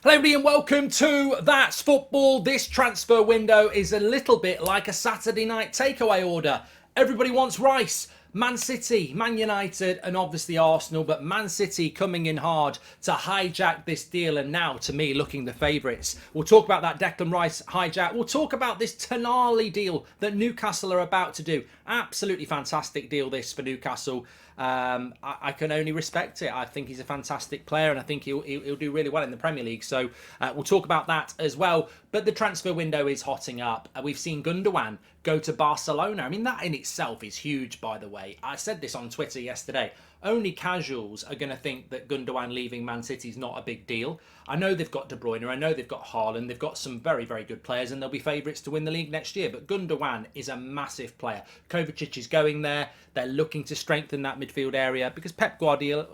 Hello everybody and welcome to That's Football. This transfer window is a little bit like a Saturday night takeaway order. Everybody wants Rice, Man City, Man United and obviously Arsenal, but Man City coming in hard to hijack this deal and now, to me, looking the favourites. We'll talk about that Declan Rice hijack. We'll talk about this Tonali deal that Newcastle are about to do. Absolutely fantastic deal this for Newcastle. I can only respect it. I think he's a fantastic player and I think he'll do really well in the Premier League. So we'll talk about that as well. But the transfer window is hotting up. We've seen Gundogan go to Barcelona. I mean, that in itself is huge, by the way. I said this on Twitter yesterday. Only casuals are going to think that Gundogan leaving Man City is not a big deal. I know they've got De Bruyne, I know they've got Haaland, they've got some very, very good players and they'll be favourites to win the league next year. But Gundogan is a massive player. Kovacic is going there. They're looking to strengthen that midfield area because Pep Guardiola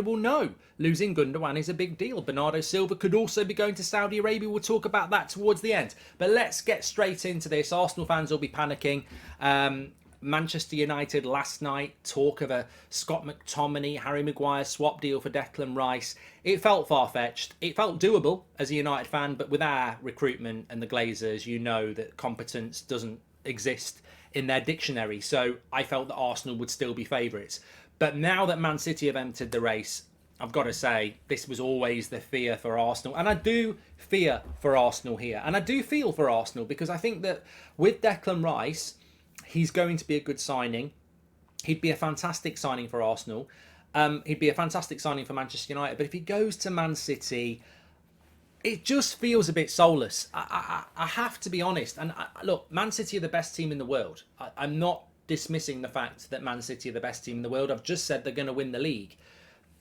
will know losing Gundogan is a big deal. Bernardo Silva could also be going to Saudi Arabia. We'll talk about that towards the end. But let's get straight into this. Arsenal fans will be panicking. Manchester United last night, talk of a Scott McTominay, Harry Maguire swap deal for Declan Rice. It felt far-fetched. It felt doable as a United fan, but with our recruitment and the Glazers, you know that competence doesn't exist in their dictionary. So I felt that Arsenal would still be favourites. But now that Man City have entered the race, I've got to say, this was always the fear for Arsenal. And I do fear for Arsenal here. And I do feel for Arsenal because I think that with Declan Rice, he's going to be a good signing. He'd be a fantastic signing for Arsenal. He'd be a fantastic signing for Manchester United. But if he goes to Man City, it just feels a bit soulless. I have to be honest. And look, Man City are the best team in the world. I'm not dismissing the fact that Man City are the best team in the world. I've just said they're going to win the league.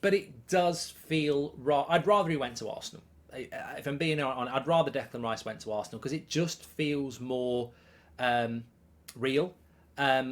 But it does feel... I'd rather he went to Arsenal. If I'm being honest, I'd rather Declan Rice went to Arsenal because it just feels more... real.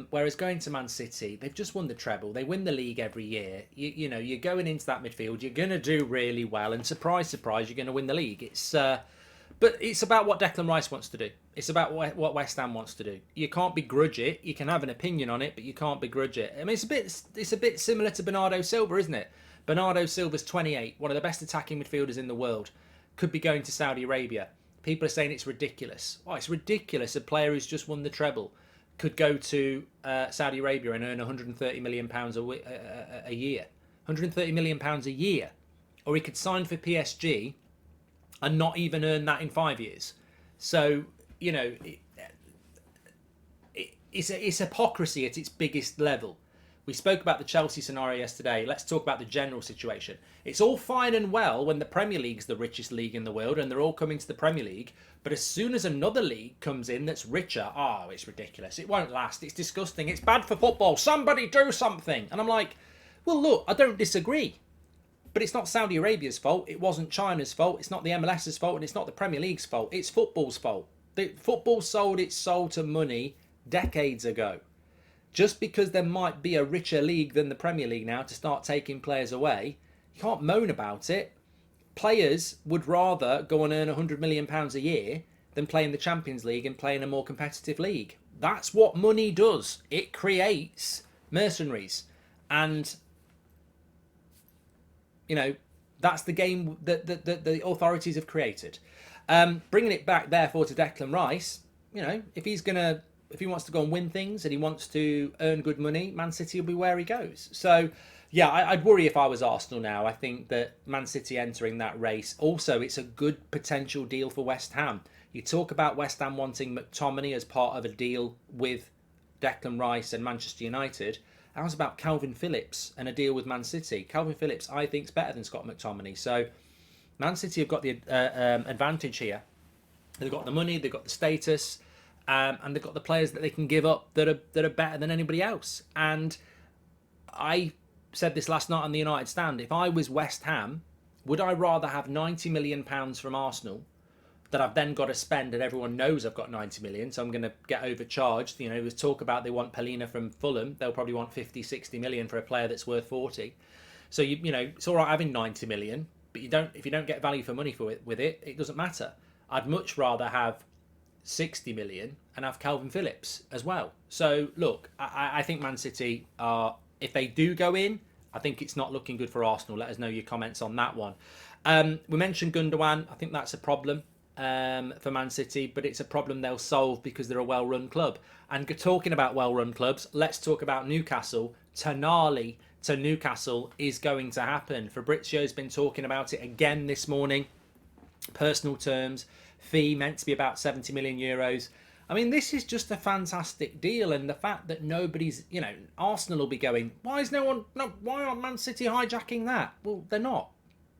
Whereas going to Man City, they've just won the treble. They win the league every year. You know, you're going into that midfield, you're going to do really well, and surprise, surprise, you're going to win the league. But it's about what Declan Rice wants to do. It's about what West Ham wants to do. You can't begrudge it. You can have an opinion on it, but you can't begrudge it. I mean, it's a bit similar to Bernardo Silva, isn't it? Bernardo Silva's 28, one of the best attacking midfielders in the world, could be going to Saudi Arabia. People are saying it's ridiculous. Oh, it's ridiculous. A player who's just won the treble could go to Saudi Arabia and earn £130 million a year. £130 million a year. Or he could sign for PSG and not even earn that in 5 years. So, you know, it's hypocrisy at its biggest level. We spoke about the Chelsea scenario yesterday. Let's talk about the general situation. It's all fine and well when the Premier League's the richest league in the world and they're all coming to the Premier League. But as soon as another league comes in that's richer, oh, it's ridiculous. It won't last. It's disgusting. It's bad for football. Somebody do something. And I'm like, well, look, I don't disagree. But it's not Saudi Arabia's fault. It wasn't China's fault. It's not the MLS's fault. And it's not the Premier League's fault. It's football's fault. Football sold its soul to money decades ago. Just because there might be a richer league than the Premier League now to start taking players away, you can't moan about it. Players would rather go and earn £100 million a year than play in the Champions League and play in a more competitive league. That's what money does. It creates mercenaries. And, you know, that's the game that the authorities have created. Bringing it back, therefore, to Declan Rice, you know, if he wants to go and win things and he wants to earn good money, Man City will be where he goes. So, yeah, I'd worry if I was Arsenal now. I think that Man City entering that race. Also, it's a good potential deal for West Ham. You talk about West Ham wanting McTominay as part of a deal with Declan Rice and Manchester United. How's about Calvin Phillips and a deal with Man City? Calvin Phillips, I think, is better than Scott McTominay. So, Man City have got the advantage here. They've got the money, they've got the status. And they've got the players that they can give up that are better than anybody else. And I said this last night on the United Stand. If I was West Ham, would I rather have £90 million from Arsenal that I've then got to spend, and everyone knows I've got 90 million, so I'm going to get overcharged. You know, there's talk about they want Polina from Fulham. They'll probably want 50, 60 million for a player that's worth 40. So, you know, it's all right having 90 million, but if you don't get value for money for it with it, it doesn't matter. I'd much rather have 60 million and have Calvin Phillips as well. So look, I think Man City are, if they do go in, I think it's not looking good for Arsenal. Let us know your comments on that one. We mentioned Gundogan. I think that's a problem for Man City, but it's a problem they'll solve because they're a well-run club. And talking about well-run clubs, let's talk about Newcastle. Tonali to Newcastle is going to happen. Fabrizio's been talking about it again this morning. Personal terms, fee meant to be about 70 million euros. I mean, this is just a fantastic deal, and the fact that nobody's, Arsenal will be going, why aren't Man City hijacking that? Well, they're not,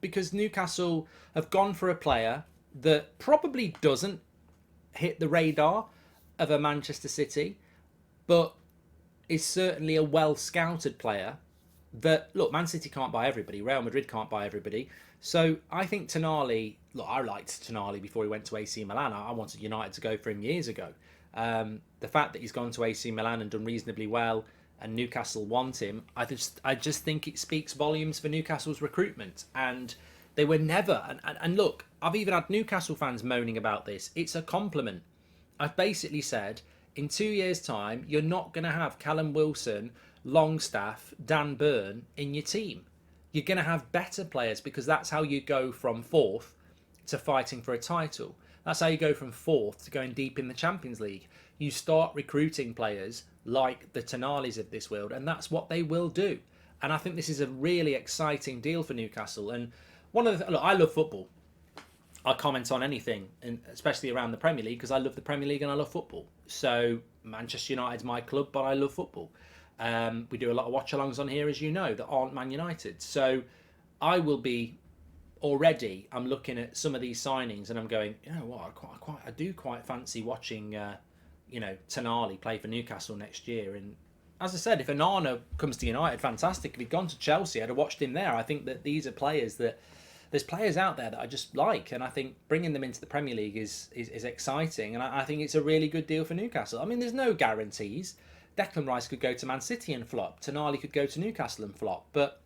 because Newcastle have gone for a player that probably doesn't hit the radar of a Manchester City, but is certainly a well-scouted player that, look, Man City can't buy everybody, Real Madrid can't buy everybody. So I think Tonali, look, I liked Tonali before he went to AC Milan. I wanted United to go for him years ago. The fact that he's gone to AC Milan and done reasonably well and Newcastle want him, I just think it speaks volumes for Newcastle's recruitment. And they were never, and look, I've even had Newcastle fans moaning about this. It's a compliment. I've basically said, in 2 years' time, you're not going to have Callum Wilson, Longstaff, Dan Burn in your team. You're going to have better players, because that's how you go from 4th to fighting for a title. That's how you go from 4th to going deep in the Champions League. You start recruiting players like the Tonalis of this world, and that's what they will do. And I think this is a really exciting deal for Newcastle. And look, I love football. I comment on anything, and especially around the Premier League, because I love the Premier League and I love football. So Manchester United's my club, but I love football. We do a lot of watch-alongs on here, as you know, that aren't Man United. So I will be already. I'm looking at some of these signings, and I'm going, you know what? I do quite fancy watching, Tonali play for Newcastle next year. And as I said, if Onana comes to United, fantastic. If he'd gone to Chelsea, I'd have watched him there. I think that these are players that. There's players out there that I just like, and I think bringing them into the Premier League is exciting, and I think it's a really good deal for Newcastle. I mean, there's no guarantees. Declan Rice could go to Man City and flop. Tonali could go to Newcastle and flop. But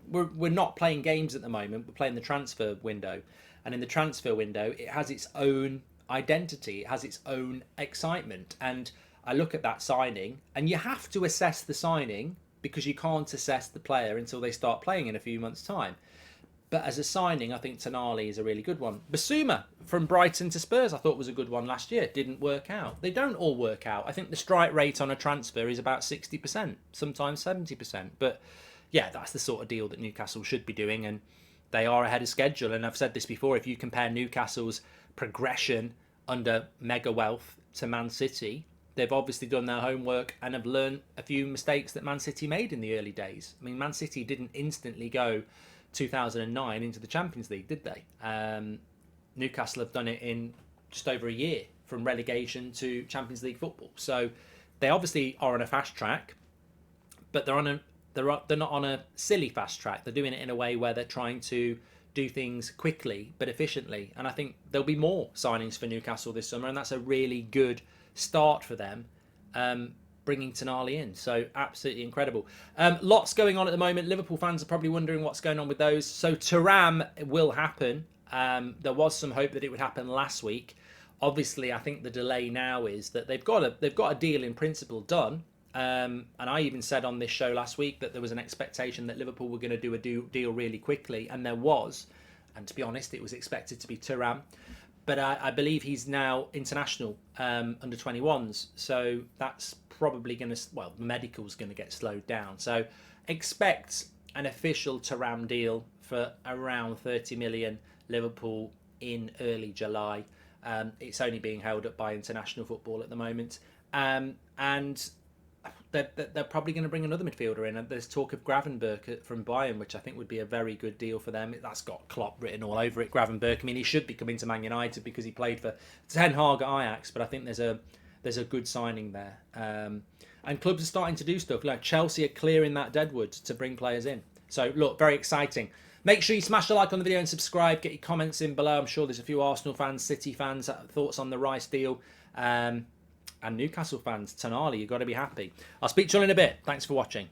we're not playing games at the moment. We're playing the transfer window, and in the transfer window, it has its own identity. It has its own excitement. And I look at that signing, and you have to assess the signing because you can't assess the player until they start playing in a few months' time. But as a signing, I think Tonali is a really good one. Basuma from Brighton to Spurs, I thought was a good one last year. Didn't work out. They don't all work out. I think the strike rate on a transfer is about 60%, sometimes 70%. But yeah, that's the sort of deal that Newcastle should be doing, and they are ahead of schedule. And I've said this before, if you compare Newcastle's progression under Mega Wealth to Man City, they've obviously done their homework and have learned a few mistakes that Man City made in the early days. I mean, Man City didn't instantly go 2009 into the Champions League, did they? Newcastle have done it in just over a year, from relegation to Champions League football. So they obviously are on a fast track, but they're not on a silly fast track. They're doing it in a way where they're trying to do things quickly but efficiently. And I think there'll be more signings for Newcastle this summer, and that's a really good start for them. Bringing Tonali in. So absolutely incredible. Lots going on at the moment. Liverpool fans are probably wondering what's going on with those. So Thuram will happen. There was some hope that it would happen last week. Obviously, I think the delay now is that they've got a deal in principle done. And I even said on this show last week that there was an expectation that Liverpool were going to do a deal really quickly, and there was. And to be honest, it was expected to be Thuram. But I believe he's now international under 21s. So that's probably going to, the medical's going to get slowed down. So expect an official Thuram deal for around 30 million Liverpool in early July. It's only being held up by international football at the moment. And they're probably going to bring another midfielder in. And there's talk of Gravenberch from Bayern, which I think would be a very good deal for them. That's got Klopp written all over it, Gravenberch. I mean, he should be coming to Man United because he played for Ten Hag at Ajax, but I think there's a good signing there. And clubs are starting to do stuff. Like Chelsea are clearing that deadwood to bring players in. So, look, very exciting. Make sure you smash a like on the video and subscribe. Get your comments in below. I'm sure there's a few Arsenal fans, City fans, thoughts on the Rice deal. And Newcastle fans, Tonali, you've got to be happy. I'll speak to you all in a bit. Thanks for watching.